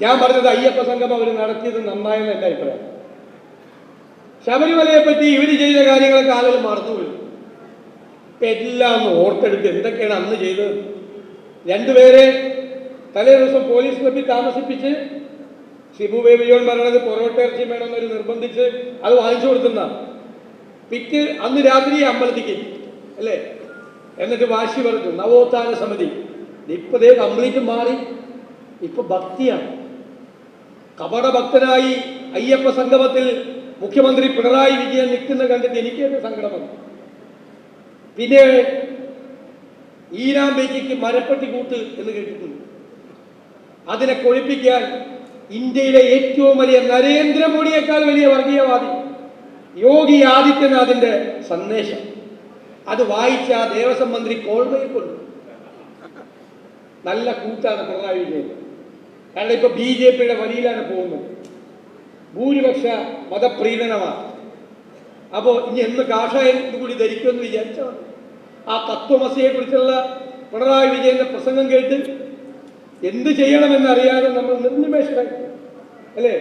ഞാൻ പറഞ്ഞത് അയ്യപ്പ സംഗമം അവർ നടത്തിയത് നന്നായെന്ന് എൻ്റെ അഭിപ്രായം. ശബരിമലയെ പറ്റി ഇവർ ചെയ്ത കാര്യങ്ങളൊക്കെ ആളുകൾ മറന്നുപോയി. ഇപ്പം എല്ലാം ഒന്ന് ഓർത്തെടുത്ത് എന്തൊക്കെയാണ് അന്ന് ചെയ്തത്. രണ്ടുപേരെ തലേ ദിവസം പോലീസ് ക്ലബ്ബിൽ താമസിപ്പിച്ച് ഷിബു ബേബി ജോൺ പറയണത് പൊറോട്ട ഇറച്ചി വേണമെന്നൊരു നിർബന്ധിച്ച് അത് വാങ്ങിച്ചു കൊടുക്കുന്നതാണ്. പിറ്റ് അന്ന് രാത്രി അമ്പലത്തിക്ക് അല്ലേ, എന്നിട്ട് വാശി പറഞ്ഞു നവോത്ഥാന സമിതി. ഇപ്പതേ കംപ്ലീറ്റ് മാറി, ഇപ്പൊ ഭക്തിയാണ്. കപട ഭക്തനായി അയ്യപ്പ സംഗമത്തിൽ മുഖ്യമന്ത്രി പിണറായി വിജയൻ നിൽക്കുന്ന കണ്ടിട്ട് എനിക്ക് തന്നെ സങ്കടം വന്നു. പിന്നെ ഈരാമ്പേച്ചിക്ക് മരപ്പെട്ടി കൂട്ട് എന്ന് കേട്ടിട്ടുണ്ട്. അതിനെ കൊഴിപ്പിക്കാൻ ഇന്ത്യയിലെ ഏറ്റവും വലിയ നരേന്ദ്രമോദിയേക്കാൾ വലിയ വർഗീയവാദി യോഗി ആദിത്യനാഥിന്റെ സന്ദേശം അത് വായിച്ച ദേവസ്വം മന്ത്രി കോൾമയെ കൊണ്ടു. നല്ല കൂട്ടാണ് പിണറായി വിജയൻ. കാരണം ഇപ്പൊ BJPയുടെ വഴിയിലാണ് പോകുന്നത്. ഭൂരിപക്ഷ മതപ്രീണനമാണ്. അപ്പോൾ ഇനി എന്ന് കാഷായം കൂടി ധരിക്കുമെന്ന് വിചാരിച്ചാൽ ആ തത്വമസിയെ കുറിച്ചുള്ള പിണറായി വിജയന്റെ പ്രസംഗം കേട്ട് എന്ത് ചെയ്യണമെന്നറിയാതെ നമ്മൾ നിർനിമേഷമായി അല്ലേ.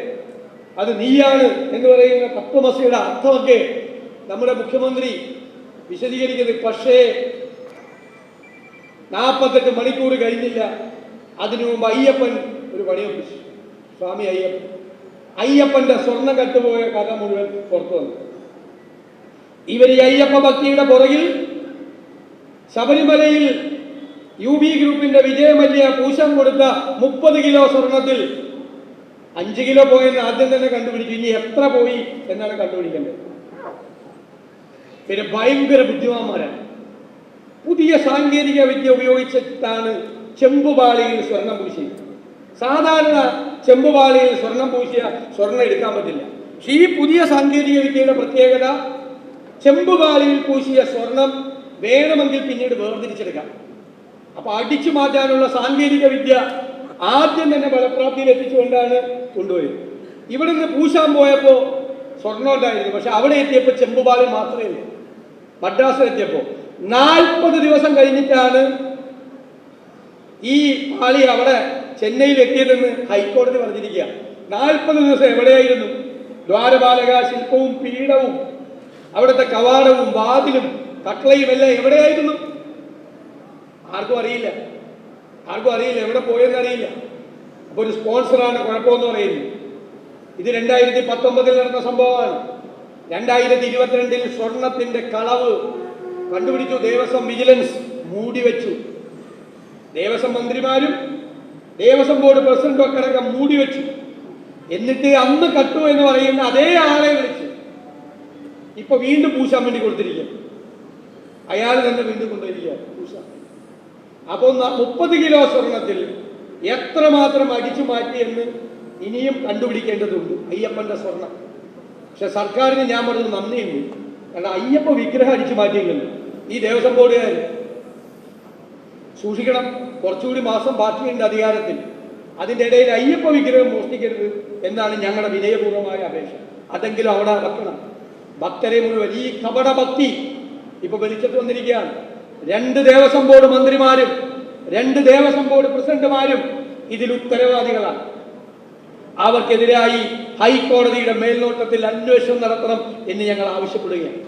അത് നീയാണ് എന്ന് പറയുന്ന തത്വമസിയുടെ അർത്ഥമൊക്കെ നമ്മുടെ മുഖ്യമന്ത്രി വിശദീകരിക്കുന്നത്. പക്ഷേ 48 മണിക്കൂർ കഴിഞ്ഞില്ല, അതിനു മുമ്പ് അയ്യപ്പൻ ഒരു പണിയൊപ്പിച്ചു. സ്വാമി അയ്യപ്പന്റെ സ്വർണം കട്ടുപോയ കഥ മുഴുവൻ പുറത്തു വന്നു. ഇവർ ഈ അയ്യപ്പ ഭക്തിയുടെ പുറകിൽ ശബരിമലയിൽ UB ഗ്രൂപ്പിന്റെ വിജയമല്യ പൂശം കൊടുത്ത 30 കിലോ സ്വർണത്തിൽ 5 കിലോ പോയെന്ന് ആദ്യം തന്നെ കണ്ടുപിടിച്ചു. ഇനി എത്ര പോയി എന്നാണ് കണ്ടുപിടിക്കേണ്ടത്. പിന്നെ ഭയങ്കര ബുദ്ധിമാന്മാരാണ്. പുതിയ സാങ്കേതിക വിദ്യ ഉപയോഗിച്ചിട്ടാണ് ചെമ്പുപാളിയിൽ സ്വർണം പൂശിയത്. സാധാരണ ചെമ്പുപാളിയിൽ സ്വർണം പൂശിയ സ്വർണം എടുക്കാൻ പറ്റില്ല. പക്ഷേ ഈ പുതിയ സാങ്കേതിക വിദ്യയുടെ പ്രത്യേകത ചെമ്പുപാളിയിൽ പൂശിയ സ്വർണം വേണമെങ്കിൽ പിന്നീട് വേർതിരിച്ചെടുക്കാം. അപ്പൊ അടിച്ചു മാറ്റാനുള്ള സാങ്കേതിക വിദ്യ ആദ്യം തന്നെ ഫലപ്രാപ്തിയിൽ എത്തിച്ചുകൊണ്ടാണ് കൊണ്ടുപോയത്. ഇവിടെ നിന്ന് പൂശാൻ പോയപ്പോൾ സ്വർണം ഉണ്ടായിരുന്നു, പക്ഷെ അവിടെ എത്തിയപ്പോൾ ചെമ്പുപാളി മാത്രമേ ഉള്ളൂ. മദ്രാസിൽ എത്തിയപ്പോൾ 40 ദിവസം കഴിഞ്ഞിട്ടാണ് ഈ പാളി അവിടെ ചെന്നൈയിൽ എത്തിയതെന്ന് ഹൈക്കോടതി പറഞ്ഞിരിക്കുക. 40 ദിവസം എവിടെയായിരുന്നു? ദ്വാരപാലക ശില്പവും പീഠവും അവിടുത്തെ കവാടവും വാതിലും കട്ട്ളയും എല്ലാം എവിടെയായിരുന്നു? ആർക്കും അറിയില്ല എവിടെ പോയെന്ന് അറിയില്ല. അപ്പൊ ഒരു സ്പോൺസറാണ് കുഴപ്പമെന്ന് പറയുന്നു. ഇത് 2019 നടന്ന സംഭവമാണ്. 2022 സ്വർണത്തിന്റെ കളവ് കണ്ടുപിടിച്ചു. ദേവസ്വം വിജിലൻസ് മൂടിവെച്ചു. ദേവസ്വം മന്ത്രിമാരും ദേവസ്വം ബോർഡ് പ്രസിഡന്റും ഒക്കെ അടക്കം മൂടിവെച്ചു. എന്നിട്ട് അന്ന് കട്ടു എന്ന് പറയുന്ന അതേ ആളെ വിളിച്ച് ഇപ്പൊ വീണ്ടും പൂശാൻ വേണ്ടി കൊടുത്തിരിക്കുക. അയാൾ തന്നെ വീണ്ടും കൊണ്ടുവരിക പൂശാൻ. അപ്പോൾ 30 കിലോ സ്വർണത്തിൽ എത്രമാത്രം അടിച്ചു മാറ്റിയെന്ന് ഇനിയും കണ്ടുപിടിക്കേണ്ടതുണ്ട് അയ്യപ്പന്റെ സ്വർണം. പക്ഷെ സർക്കാരിന് ഞാൻ പറഞ്ഞത് നന്ദിയുണ്ട്. കാരണം അയ്യപ്പ വിഗ്രഹം അടിച്ചു മാറ്റിയില്ലല്ലോ ഈ ദേവസ്വം ബോർഡുകാർ. സൂക്ഷിക്കണം, കുറച്ചുകൂടി മാസം ബാക്കിയുണ്ട് അധികാരത്തിൽ. അതിൻ്റെ ഇടയിൽ അയ്യപ്പ വിഗ്രഹം മോഷ്ടിക്കരുത് എന്നാണ് ഞങ്ങളുടെ വിനയപൂർവമായ അപേക്ഷ. അതെങ്കിലും അവിടെ വെക്കണം. ഭക്തരെ മുഴുവൻ ഈ കപട ഭക്തി ഇപ്പൊ വെളിച്ചത്ത് വന്നിരിക്കുകയാണ്. 2 ദേവസ്വം ബോർഡ് മന്ത്രിമാരും 2 ദേവസ്വം ബോർഡ് പ്രസിഡന്റുമാരും ഇതിൽ ഉത്തരവാദികളാണ്. അവർക്കെതിരായി ഹൈക്കോടതിയുടെ മേൽനോട്ടത്തിൽ അന്വേഷണം നടത്തണം എന്ന് ഞങ്ങൾ ആവശ്യപ്പെടുകയാണ്.